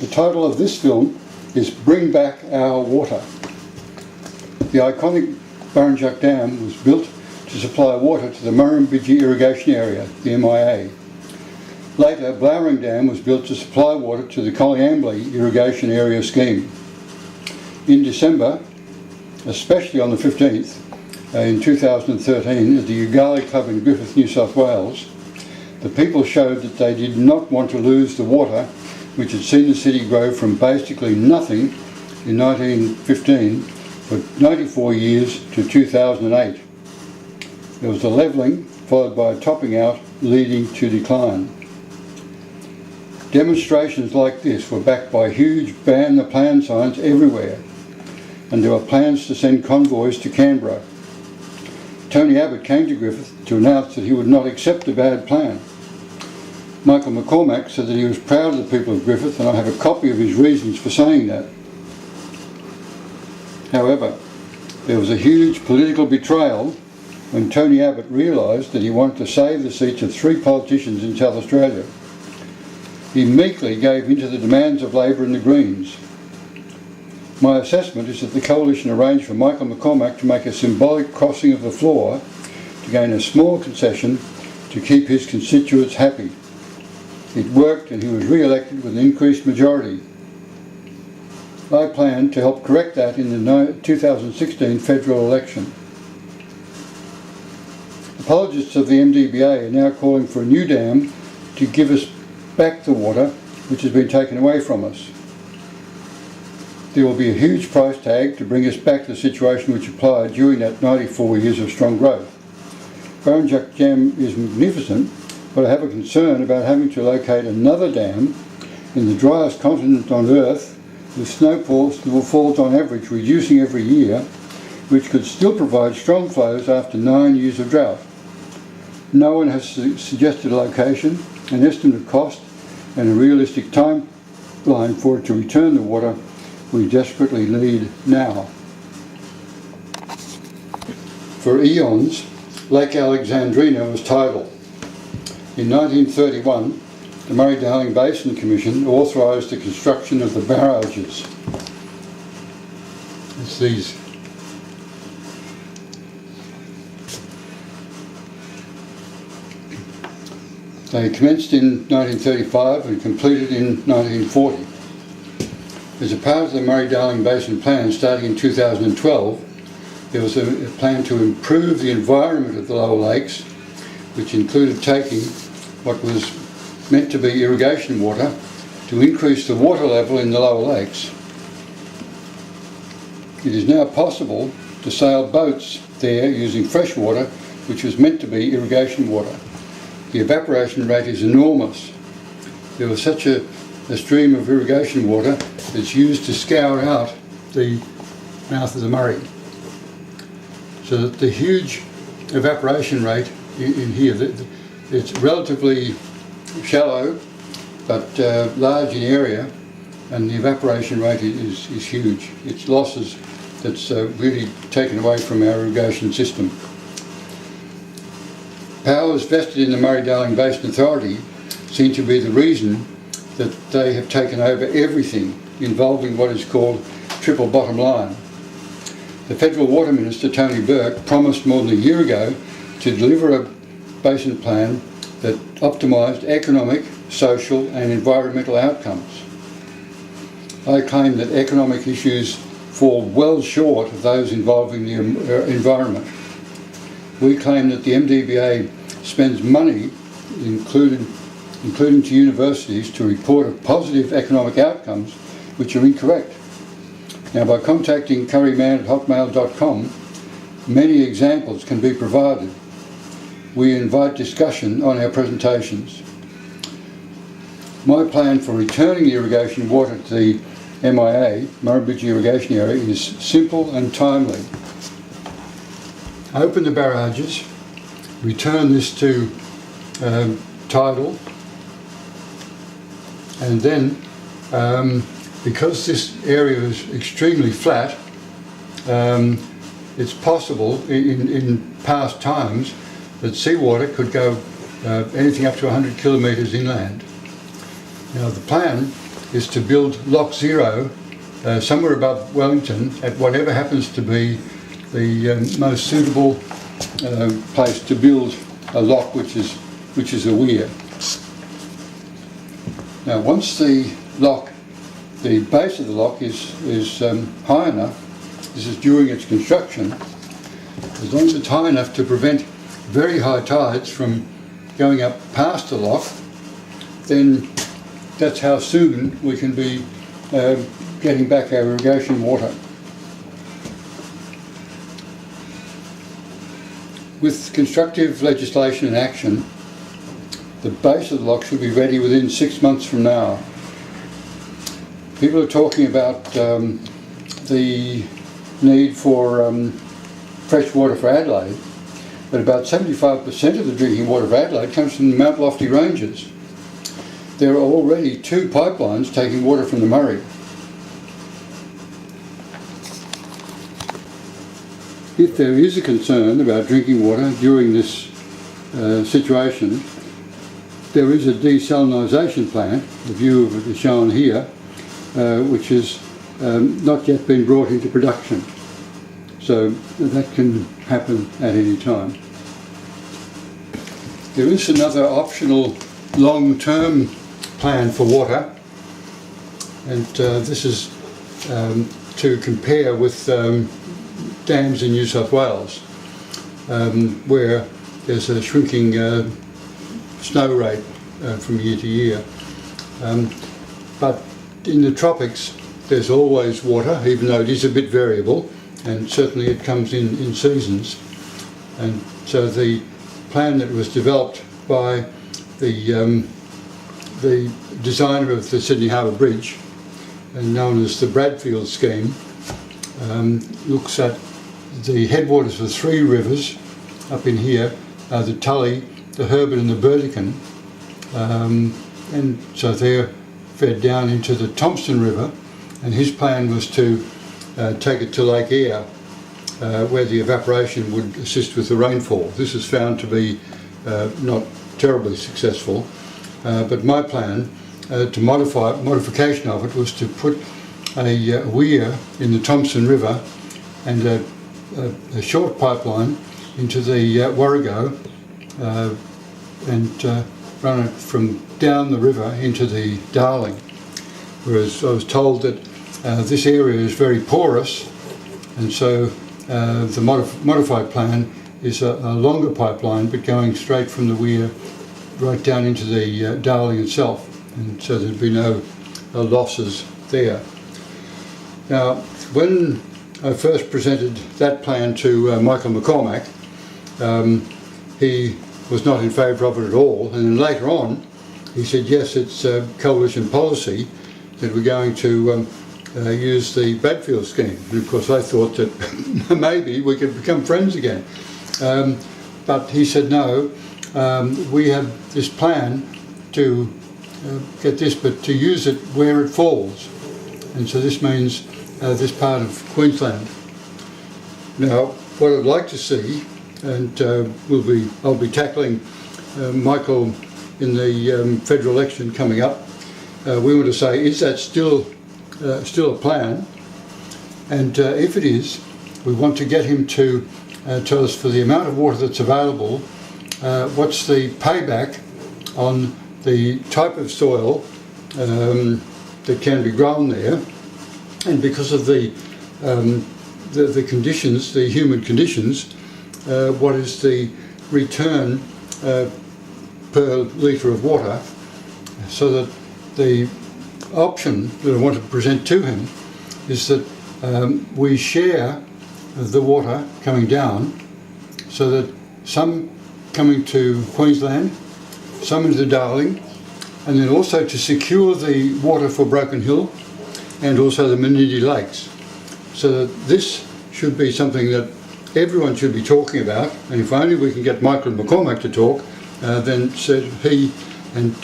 The title of this film is Bring Back Our Water. The iconic Burrinjuck Dam was built to supply water to the Murrumbidgee Irrigation Area, the MIA. Later, Blowering Dam was built to supply water to the Collyambly Irrigation Area scheme. In December, especially on the 15th, in 2013, at the Ugali Club in Griffith, New South Wales, the people showed that they did not want to lose the water which had seen the city grow from basically nothing in 1915 for 94 years to 2008. There was a levelling followed by a topping out leading to decline. Demonstrations like this were backed by huge ban the plan signs everywhere, and there were plans to send convoys to Canberra. Tony Abbott came to Griffith to announce that he would not accept a bad plan. Michael McCormack said that he was proud of the people of Griffith, and I have a copy of his reasons for saying that. However, there was a huge political betrayal when Tony Abbott realised that he wanted to save the seats of 3 politicians in South Australia. He meekly gave in to the demands of Labor and the Greens. My assessment is that the coalition arranged for Michael McCormack to make a symbolic crossing of the floor to gain a small concession to keep his constituents happy. It worked, and he was re-elected with an increased majority. I plan to help correct that in the 2016 federal election. Apologists of the MDBA are now calling for a new dam to give us back the water which has been taken away from us. There will be a huge price tag to bring us back to the situation which applied during that 94 years of strong growth. Burrinjuck Dam is magnificent, but I have a concern about having to locate another dam in the driest continent on Earth, with snowfalls on average reducing every year, which could still provide strong flows after 9 years of drought. No one has suggested a location, an estimate of cost, and a realistic timeline for it to return the water we desperately need now. For eons, Lake Alexandrina was tidal. In 1931, the Murray-Darling Basin Commission authorised the construction of the barrages. It's these. They commenced in 1935 and completed in 1940. As a part of the Murray-Darling Basin Plan starting in 2012, there was a plan to improve the environment of the lower lakes, which included taking what was meant to be irrigation water to increase the water level in the lower lakes. It is now possible to sail boats there using fresh water, which was meant to be irrigation water. The evaporation rate is enormous. There was such a stream of irrigation water that's used to scour out the mouth of the Murray. So that the huge evaporation rate in here, it's relatively shallow but large in area, and the evaporation rate is huge. It's losses that's really taken away from our irrigation system. Powers vested in the Murray-Darling Basin Authority seem to be the reason that they have taken over everything involving what is called triple bottom line. The Federal Water Minister, Tony Burke, promised more than a year ago to deliver a basin plan that optimised economic, social and environmental outcomes. I claim that economic issues fall well short of those involving the environment. We claim that the MDBA spends money, including to universities, to report of positive economic outcomes which are incorrect. Now, by contacting curryman@hotmail.com, many examples can be provided. We invite discussion on our presentations. My plan for returning the irrigation water to the MIA, Murrumbidgee Irrigation Area, is simple and timely. Open the barrages, return this to tidal, and then because this area is extremely flat, it's possible in past times that seawater could go anything up to 100 kilometres inland. Now the plan is to build Lock Zero somewhere above Wellington at whatever happens to be the most suitable place to build a lock which is a weir. Now once the base of the lock is high enough, this is during its construction, as long as it's high enough to prevent very high tides from going up past the lock, then that's how soon we can be getting back our irrigation water. With constructive legislation and action, the base of the lock should be ready within 6 months from now. People are talking about the need for fresh water for Adelaide, but about 75% of the drinking water of Adelaide comes from the Mount Lofty Ranges. There are already 2 pipelines taking water from the Murray. If there is a concern about drinking water during this situation, there is a desalinisation plant, the view of it is shown here, which has not yet been brought into production. So that can happen at any time. There is another optional long-term plan for water, and this is to compare with dams in New South Wales, where there's a shrinking snow rate from year to year. But in the tropics there's always water, even though it is a bit variable, and certainly it comes in seasons. And so the plan that was developed by the designer of the Sydney Harbour Bridge, and known as the Bradfield scheme, looks at the headwaters of 3 rivers up in here, the Tully, the Herbert and the Burdekin, and so they're fed down into the Thompson River, and his plan was to take it to Lake Eyre, where the evaporation would assist with the rainfall. This is found to be not terribly successful, but my plan modification of it was to put a weir in the Thompson River and a short pipeline into the Warrego and run it from down the river into the Darling. Whereas I was told that this area is very porous, and so the modified plan is a longer pipeline but going straight from the weir right down into the Darling itself, and so there'd be no losses there. Now, when I first presented that plan to Michael McCormack, he was not in favour of it at all, and then later on he said yes, it's coalition policy that we're going to use the Bradfield scheme. And of course I thought that maybe we could become friends again, but he said no, we have this plan to get this, but to use it where it falls, and so this means this part of Queensland. Now, what I'd like to see, and I'll be tackling Michael in the federal election coming up. We want to say, is that still a plan? And if it is, we want to get him to tell us, for the amount of water that's available, what's the payback on the type of soil that can be grown there, and because of the conditions, the humid conditions, what is the return per litre of water, so that the option that I want to present to him is that we share the water coming down, so that some coming to Queensland, some into the Darling, and then also to secure the water for Broken Hill and also the Menindee Lakes. So that this should be something that everyone should be talking about, and if only we can get Michael McCormack to talk, then said he and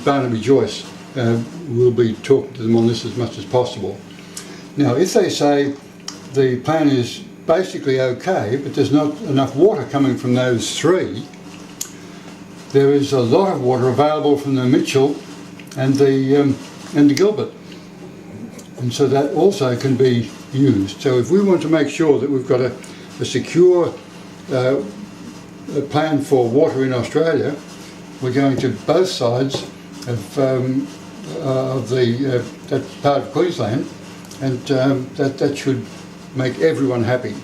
Barnaby Joyce will be talking to them on this as much as possible. Now, if they say the plan is basically okay, but there's not enough water coming from those 3, there is a lot of water available from the Mitchell and the and the Gilbert. And so that also can be used. So if we want to make sure that we've got a secure plan for water in Australia, we're going to both sides of that part of Queensland, and that should make everyone happy.